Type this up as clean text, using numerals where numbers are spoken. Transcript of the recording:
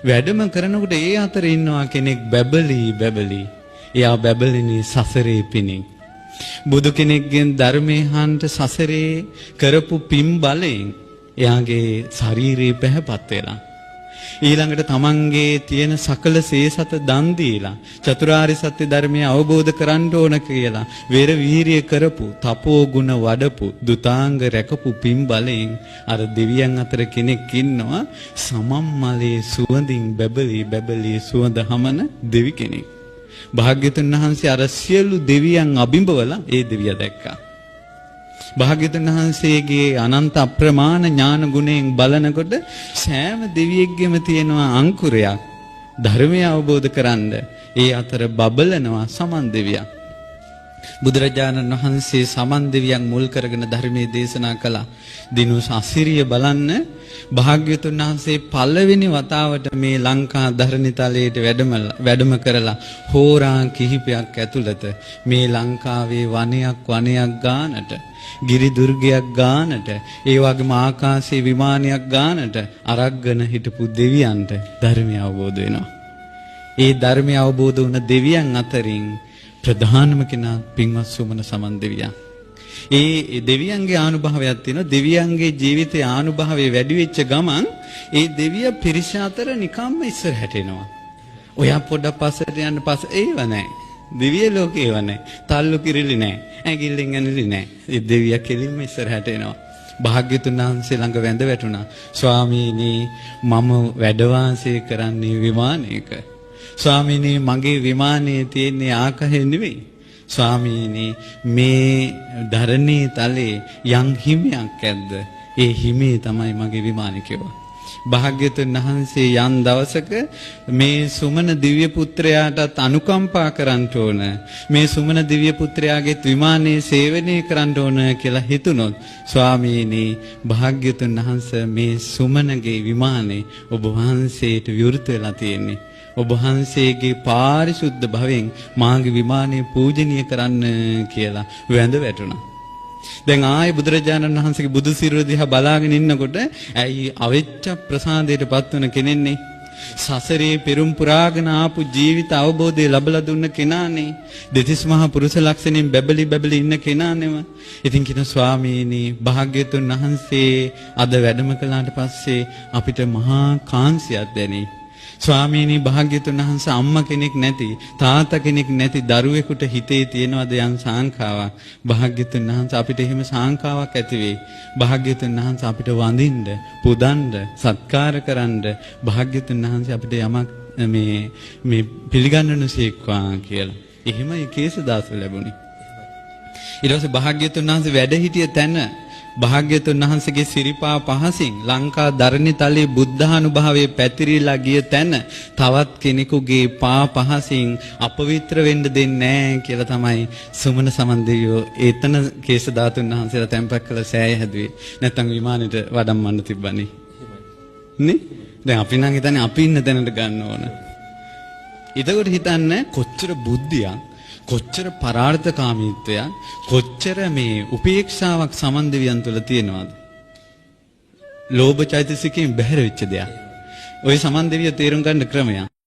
වැඩම කරනකොට ඒ අතර ඉන්නවා කෙනෙක් බැබලි. එයා බැබලෙන්නේ සසරේ පිණින්. බුදු කෙනෙක්ගෙන් ධර්මයේ අහන්න සසරේ කරපු පින් බලයෙන් එයාගේ ශරීරේ පැහැපත් වෙලා. ඊළඟට තමන්ගේ තියෙන සකල සේසත දන් දීලා චතුරාර්ය සත්‍ය ධර්මය අවබෝධ කරගන්න ඕන කියලා වෙර වීරිය කරපු තපෝ ගුණ වඩපු දුතාංග රැකපු පින් බලයෙන් අර දෙවියන් අතර කෙනෙක් ඉන්නවා සමම්මලේ සුවඳින් බැබලි සුවඳ හමන දෙවි කෙනෙක්. භාග්‍යතුන් වහන්සේ අර සියලු දෙවියන් අබිඹවලා ඒ දෙවියා දැක්කා. භාග්‍යතුන් වහන්සේගේ අනන්ත අප්‍රමාණ ඥාන ගුණයෙන් බලනකොට සෑම දෙවියෙක්ගෙම තියෙනවා අංකුරයක් ධර්මය අවබෝධ කරන්න. ඒ අතර බබලනවා සමන් දෙවියන්. බුදුරජාණන් වහන්සේ සමන් දෙවියන් මුල් කරගෙන ධර්මයේ දේශනා කළා. දිනු අසිරිය බලන්න භාග්‍යතුන් වහන්සේ පළවෙනි වතාවට මේ ලංකා ධරණිතලයට වැඩම කරලා හෝරා කිහිපයක් ඇතුළත මේ ලංකාවේ වනයක් ගානට ගිරි දුර්ගයක් ගානට ඒ වගේම ආකාශයේ විමානයක් ගානට අරක්ගෙන හිටපු දෙවියන්ට ධර්මය අවබෝධ වෙනවා. ඒ ධර්මය අවබෝධ වුණ දෙවියන් අතරින් ප්‍රධානම කෙනා පින්වත් සුමන සමන් දෙවියන්. ඒ දෙවියන්ගේ ආනුභාවයක් තියෙනවා. දෙවියන්ගේ ජීවිතයේ ආනුභාවය වැඩි වෙච්ච ගමන් ඒ දෙවිය පිරිස අතර නිකම්ම ඉස්සරහට එනවා. ඔයා පොඩ්ඩක් පස්සට යන්න ඒව නැහැ. දිව්‍ය ලෝකේ ඒව නැහැ. තල්ලු කිරිලි නැහැ. ඇඟිල්ලෙන් ඇනලි නැහැ. ඒ දෙවියා කෙලින්ම ඉස්සරහට එනවා. භාග්‍යතුන් වහන්සේ ළඟ වැඳ වැටුණා. ස්වාමීනි මම වැඩ වාසය කරන්නේ විමානයක. ස්වාමීනි මගේ විමානයේ තියෙන්නේ ආකාශය නෙවෙයි. ස්වාමීනි මේ ධරණී තලේ යම් හිමියක් ඇද්ද? ඒ හිමේ තමයි මගේ විමානය කිව්වා. භාග්‍යතුන් වහන්සේ යම් දවසක මේ සුමන දිව්‍ය පුත්‍රයාටත් අනුකම්පා කරන්න ඕන. මේ සුමන දිව්‍ය පුත්‍රයාගේ විමානයේ සේවනය කරන්න ඕන කියලා හිතුනොත් ස්වාමීනි භාග්‍යතුන් වහන්සේ මේ සුමනගේ විමානේ ඔබ වහන්සේට විවෘත වෙලා තියෙන්නේ. ඔබ වහන්සේගේ පාරිශුද්ධ භවෙන් මාගේ විමානය පූජනීය කරන්න කියලා වැඳ වැටුණා. දැන් ආයේ බුදුරජාණන් වහන්සේගේ බුදු සිරුර දිහා බලාගෙන ඉන්නකොට ඇයි අවෙච්ච ප්‍රසාදයටපත් වෙන කෙනෙන්නේ සසරේ පෙරම් පුරාගෙන ආපු ජීවිත අවබෝධය ලැබලා දුන්න කෙනානේ. දෙතිස් මහා පුරුෂ ලක්ෂණෙන් බැබලි ඉන්න කෙනානේම. ඉතින් කියන ස්වාමීනි භාග්‍යතුන් වහන්සේ අද වැඩම කළාට පස්සේ අපිට මහා කාංශයක් දැනේ. ස්වාමීනි භාග්‍යතුන් වහන්සේ අම්මා කෙනෙක් නැති තාත්තා කෙනෙක් නැති දරුවෙකුට හිතේ තියෙනවද යම් සාංකාවක්. භාග්‍යතුන් වහන්සේ අපිට එහෙම සාංකාවක් ඇති වෙයි. භාග්‍යතුන් වහන්සේ අපිට වඳින්න පුදන්න සත්කාර කරන්න භාග්‍යතුන් වහන්සේ අපිට යමක් මේ පිළිගන්නනුසේක්වා කියලා. එහෙමයි කේසදාස ලැබුණේ. ඊට පස්සේ භාග්‍යතුන් වහන්සේ වැඩ හිටිය තැන භාග්‍යතුන් වහන්සේගේ සිරිපා පහසින් ලංකා ධරණිතලයේ බුද්ධානුභාවයේ පැතිරිලා ගිය තැන තවත් කෙනෙකුගේ පා පහසින් අපවිත්‍ර වෙන්න දෙන්නේ නැහැ කියලා තමයි සුමන සමන් දෙවියෝ එතන කේසදාතුන් වහන්සේලා තැන්පත් කළ සෑය හැදුවේ. නැත්තම් විමානෙට වඩම්මන්න තිබ්බනේ. නේ? දැන් අපි නම් හිතන්නේ අපි ඉන්න තැනට ගන්න ඕන. ඊටකොට හිතන්නේ කොච්චර බුද්ධියක් කොච්චර පරාර්ථකාමීත්වයක් කොච්චර මේ උපේක්ෂාවක් සමන් දෙවියන් තුළ තියෙනවද? ලෝභ චෛතසිකයෙන් බැහැර වෙච්ච දෙයක්. ওই සමන් දෙවිය තේරුම් ගන්න ක්‍රමයක්.